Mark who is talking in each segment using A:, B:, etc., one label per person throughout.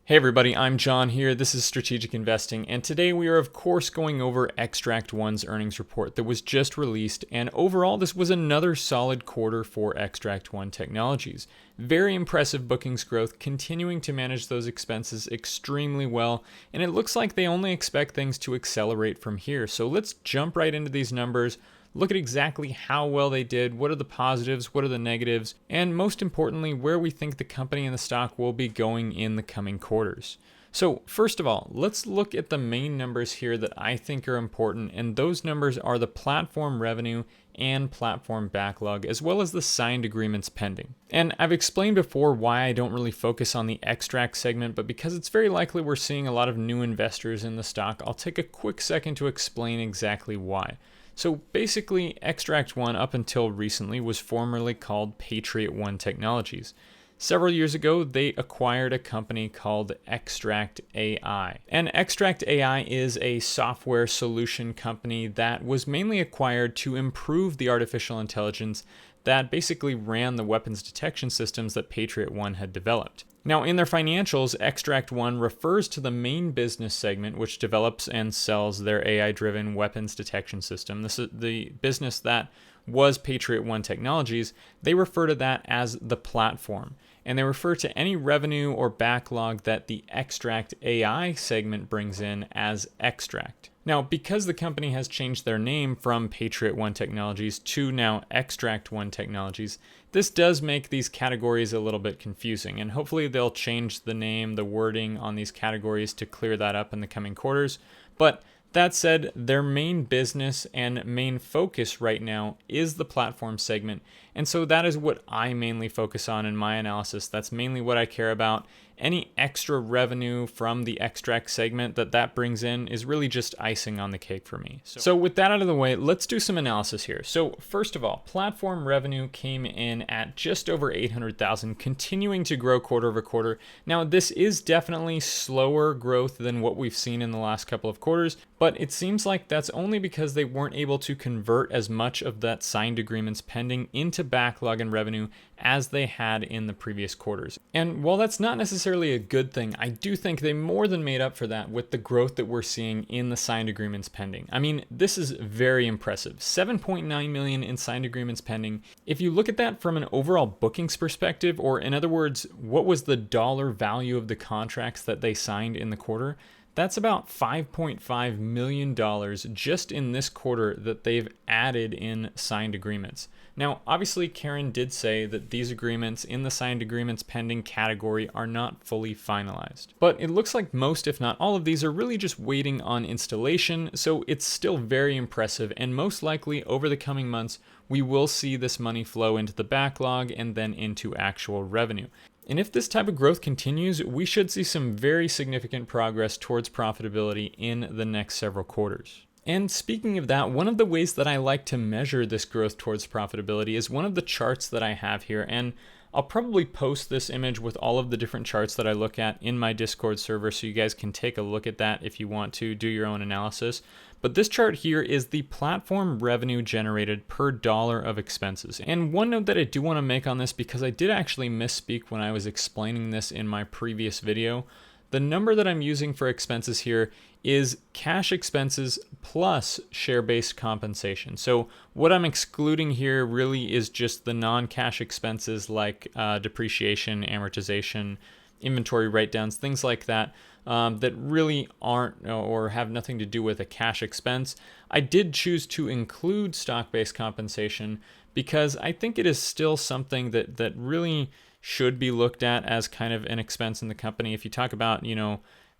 A: Hey everybody, I'm John here. This is Strategic Investing, and today we are of course going over Xtract One's earnings report that was just released, and overall this was another solid quarter for Xtract One Technologies. Very impressive bookings growth, continuing to manage those expenses extremely well, and it looks like they only expect things to accelerate from here. So let's jump right into these numbers. Look at exactly how well they did, what are the positives, what are the negatives, and most importantly, where we think the company and the stock will be going in the coming quarters. So first of all, let's look at the main numbers here that I think are important, and those numbers are the platform revenue and platform backlog, as well as the signed agreements pending. And I've explained before why I don't really focus on the Xtract segment, but because it's very likely we're seeing a lot of new investors in the stock, I'll take a quick second to explain exactly why. So basically, Xtract One up until recently was formerly called Xtract One Technologies. Several years ago, they acquired a company called Xtract AI. And Xtract AI is a software solution company that was mainly acquired to improve the artificial intelligence that basically ran the weapons detection systems that Xtract One had developed. Now, in their financials, Xtract One refers to the main business segment, which develops and sells their AI-driven weapons detection system. This is the business that was Xtract One Technologies. They refer to that as the platform, and they refer to any revenue or backlog that the Xtract AI segment brings in as Xtract. Now, because the company has changed their name from Xtract One Technologies to now Xtract One Technologies, this does make these categories a little bit confusing, and hopefully they'll change the name, the wording on these categories to clear that up in the coming quarters. But that said, their main business and main focus right now is the platform segment, and so that is what I mainly focus on in my analysis. That's mainly what I care about. Any extra revenue from the Xtract segment that brings in is really just icing on the cake for me. So with that out of the way, let's do some analysis here. So first of all, platform revenue came in at just over 800,000, continuing to grow quarter over quarter. Now, this is definitely slower growth than what we've seen in the last couple of quarters, but it seems like that's only because they weren't able to convert as much of that signed agreements pending into backlog and revenue as they had in the previous quarters. And while that's not necessarily a good thing, I do think they more than made up for that with the growth that we're seeing in the signed agreements pending. I mean, this is very impressive. 7.9 million in signed agreements pending. If you look at that from an overall bookings perspective, or in other words, what was the dollar value of the contracts that they signed in the quarter, that's about $5.5 million just in this quarter that they've added in signed agreements. Now, obviously, Karen did say that these agreements in the signed agreements pending category are not fully finalized. But it looks like most, if not all of these, are really just waiting on installation, so it's still very impressive, and most likely over the coming months, we will see this money flow into the backlog and then into actual revenue. And if this type of growth continues, we should see some very significant progress towards profitability in the next several quarters. And speaking of that, one of the ways that I like to measure this growth towards profitability is one of the charts that I have here. And I'll probably post this image with all of the different charts that I look at in my Discord server, so you guys can take a look at that if you want to do your own analysis. But this chart here is the platform revenue generated per dollar of expenses. And one note that I do want to make on this, because I did actually misspeak when I was explaining this in my previous video, the number that I'm using for expenses here is cash expenses plus share-based compensation. So what I'm excluding here really is just the non-cash expenses like depreciation, amortization, inventory write-downs, things like that, that really aren't or have nothing to do with a cash expense. I did choose to include stock-based compensation because I think it is still something that really should be looked at as kind of an expense in the company. If you talk about,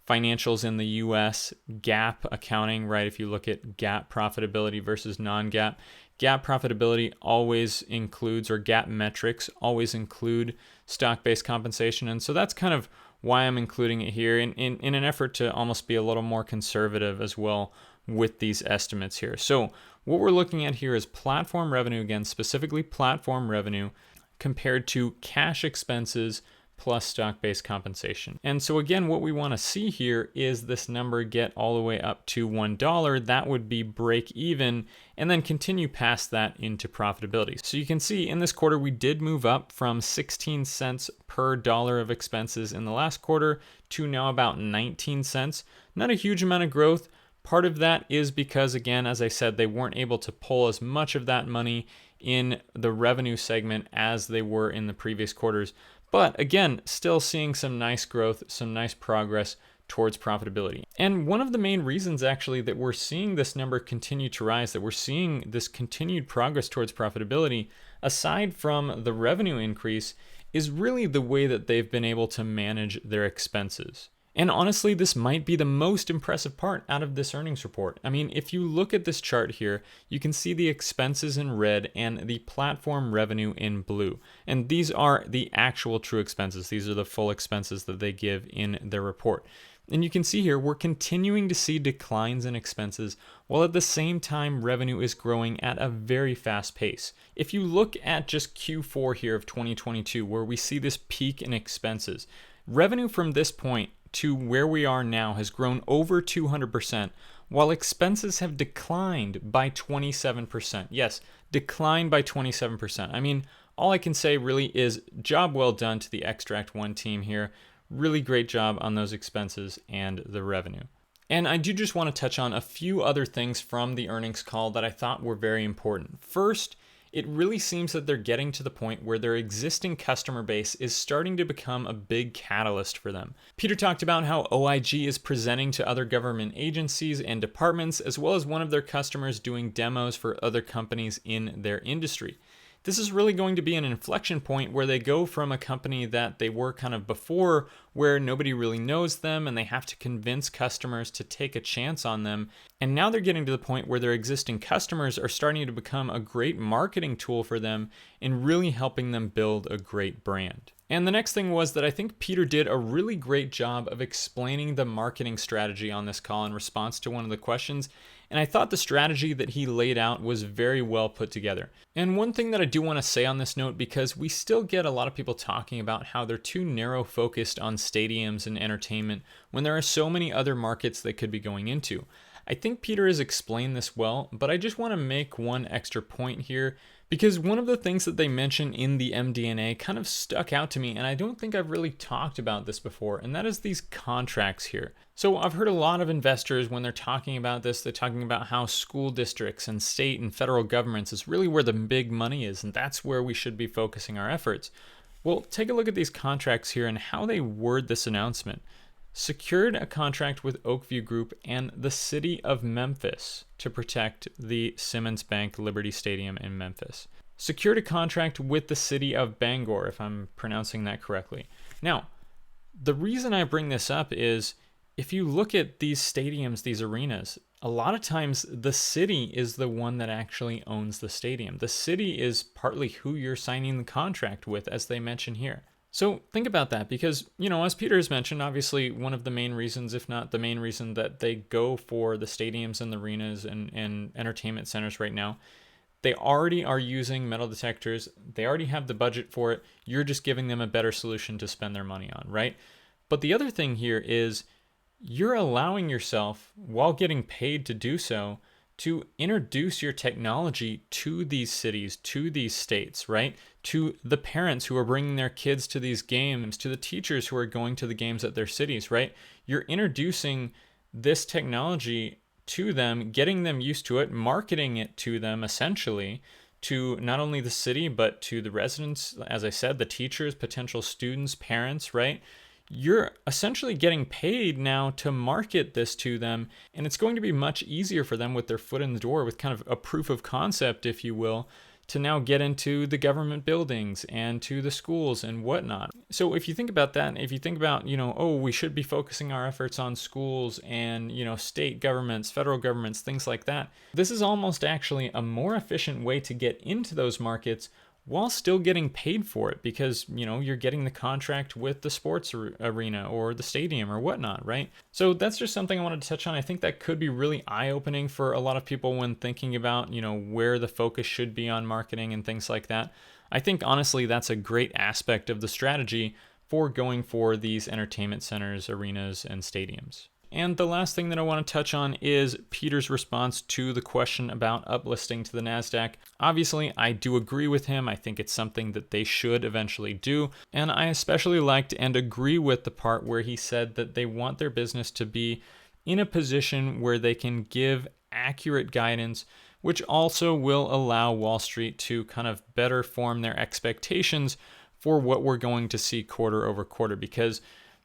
A: financials in the US, GAAP accounting, right? If you look at GAAP profitability versus non-GAAP, GAAP profitability always includes, or GAAP metrics always include stock-based compensation. And so that's kind of why I'm including it here in an effort to almost be a little more conservative as well with these estimates here. So what we're looking at here is platform revenue, again, specifically platform revenue, compared to cash expenses plus stock-based compensation. And so again, what we want to see here is this number get all the way up to $1. That would be break even, and then continue past that into profitability. So you can see in this quarter, we did move up from 16 cents per dollar of expenses in the last quarter to now about 19 cents. Not a huge amount of growth. Part of that is because, again, as I said, they weren't able to pull as much of that money in the revenue segment as they were in the previous quarters. But again, still seeing some nice growth, some nice progress towards profitability. And one of the main reasons actually that we're seeing this number continue to rise, that we're seeing this continued progress towards profitability, aside from the revenue increase, is really the way that they've been able to manage their expenses. And honestly, this might be the most impressive part out of this earnings report. I mean, if you look at this chart here, you can see the expenses in red and the platform revenue in blue. And these are the actual true expenses. These are the full expenses that they give in their report. And you can see here, we're continuing to see declines in expenses, while at the same time, revenue is growing at a very fast pace. If you look at just Q4 here of 2022, where we see this peak in expenses, revenue from this point to where we are now has grown over 200%, while expenses have declined by 27%. Yes, declined by 27%. I mean, all I can say really is job well done to the Xtract One team here. Really great job on those expenses and the revenue. And I do just want to touch on a few other things from the earnings call that I thought were very important. First, it really seems that they're getting to the point where their existing customer base is starting to become a big catalyst for them. Peter talked about how OIG is presenting to other government agencies and departments, as well as one of their customers doing demos for other companies in their industry. This is really going to be an inflection point where they go from a company that they were kind of before, where nobody really knows them and they have to convince customers to take a chance on them. And now they're getting to the point where their existing customers are starting to become a great marketing tool for them and really helping them build a great brand. And the next thing was that I think Peter did a really great job of explaining the marketing strategy on this call in response to one of the questions. And I thought the strategy that he laid out was very well put together. And one thing that I do want to say on this note, because we still get a lot of people talking about how they're too narrow focused on stadiums and entertainment when there are so many other markets they could be going into. I think Peter has explained this well, but I just want to make one extra point here, because one of the things that they mention in the MD&A kind of stuck out to me, and I don't think I've really talked about this before, and that is these contracts here. So I've heard a lot of investors, when they're talking about this, they're talking about how school districts and state and federal governments is really where the big money is, and that's where we should be focusing our efforts. Well, take a look at these contracts here and how they word this announcement. Secured a contract with Oakview Group and the city of Memphis to protect the Simmons Bank Liberty Stadium in Memphis. Secured a contract with the city of Bangor, if I'm pronouncing that correctly. Now, the reason I bring this up is if you look at these stadiums, these arenas, a lot of times the city is the one that actually owns the stadium. The city is partly who you're signing the contract with, as they mention here. So think about that, because, as Peter has mentioned, obviously one of the main reasons, if not the main reason, that they go for the stadiums and the arenas and entertainment centers right now, they already are using metal detectors. They already have the budget for it. You're just giving them a better solution to spend their money on, right? But the other thing here is you're allowing yourself, while getting paid to do so, to introduce your technology to these cities, to these states, right? To the parents who are bringing their kids to these games, to the teachers who are going to the games at their cities, right? You're introducing this technology to them, getting them used to it, marketing it to them essentially, to not only the city, but to the residents, as I said, the teachers, potential students, parents, right? You're essentially getting paid now to market this to them, and it's going to be much easier for them with their foot in the door, with kind of a proof of concept, if you will, to now get into the government buildings and to the schools and whatnot. So if you think about that, if you think about, we should be focusing our efforts on schools and, state governments, federal governments, things like that, this is almost actually a more efficient way to get into those markets while still getting paid for it, because, you're getting the contract with the sports arena or the stadium or whatnot, right? So that's just something I wanted to touch on. I think that could be really eye-opening for a lot of people when thinking about, where the focus should be on marketing and things like that. I think, honestly, that's a great aspect of the strategy, for going for these entertainment centers, arenas, and stadiums. And the last thing that I want to touch on is Peter's response to the question about uplisting to the NASDAQ. Obviously, I do agree with him. I think it's something that they should eventually do. And I especially liked and agree with the part where he said that they want their business to be in a position where they can give accurate guidance, which also will allow Wall Street to kind of better form their expectations for what we're going to see quarter over quarter, because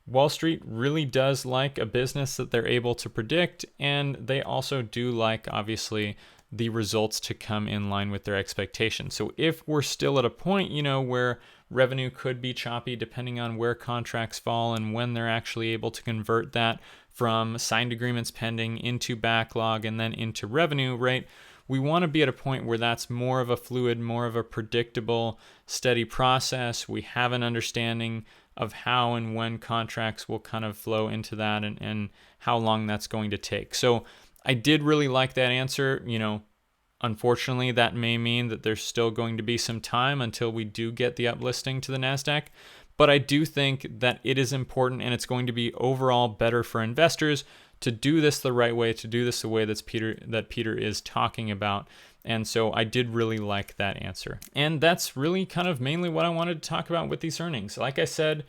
A: Wall Street really does like a business that they're able to predict, and they also do like, obviously, the results to come in line with their expectations. So if we're still at a point, where revenue could be choppy depending on where contracts fall and when they're actually able to convert that from signed agreements pending into backlog and then into revenue, right? We want to be at a point where that's more of a fluid, more of a predictable, steady process. We have an understanding of how and when contracts will kind of flow into that and how long that's going to take. So I did really like that answer. Unfortunately, that may mean that there's still going to be some time until we do get the uplisting to the NASDAQ. But I do think that it is important, and it's going to be overall better for investors to do this the right way, to do this the way that Peter is talking about. And so I did really like that answer. And that's really kind of mainly what I wanted to talk about with these earnings. Like I said,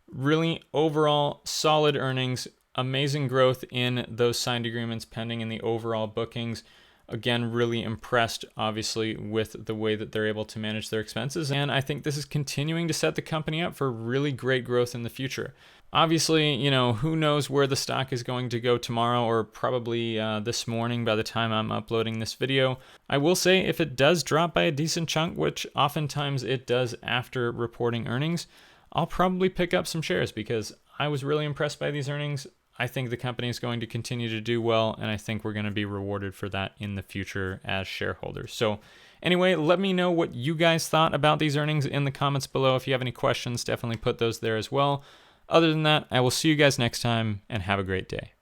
A: really overall solid earnings, amazing growth in those signed agreements pending in the overall bookings. Again, really impressed, obviously, with the way that they're able to manage their expenses. And I think this is continuing to set the company up for really great growth in the future. Obviously, who knows where the stock is going to go tomorrow, or probably this morning by the time I'm uploading this video. I will say if it does drop by a decent chunk, which oftentimes it does after reporting earnings, I'll probably pick up some shares because I was really impressed by these earnings. I think the company is going to continue to do well, and I think we're going to be rewarded for that in the future as shareholders. So anyway, let me know what you guys thought about these earnings in the comments below. If you have any questions, definitely put those there as well. Other than that, I will see you guys next time, and have a great day.